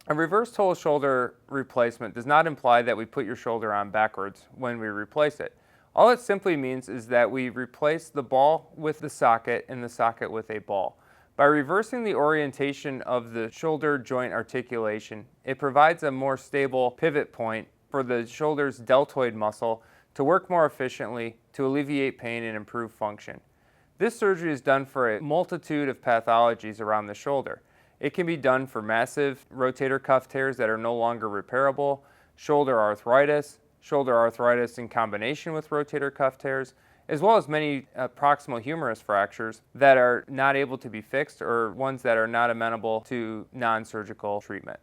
A reverse total shoulder replacement does not imply that we put your shoulder on backwards when we replace it. All it simply means is that we replace the ball with the socket and the socket with a ball. By reversing the orientation of the shoulder joint articulation, it provides a more stable pivot point for the shoulder's deltoid muscle to work more efficiently, to alleviate pain and improve function. This surgery is done for a multitude of pathologies around the shoulder. It can be done for massive rotator cuff tears that are no longer repairable, shoulder arthritis in combination with rotator cuff tears, as well as many proximal humerus fractures that are not able to be fixed or ones that are not amenable to non-surgical treatment.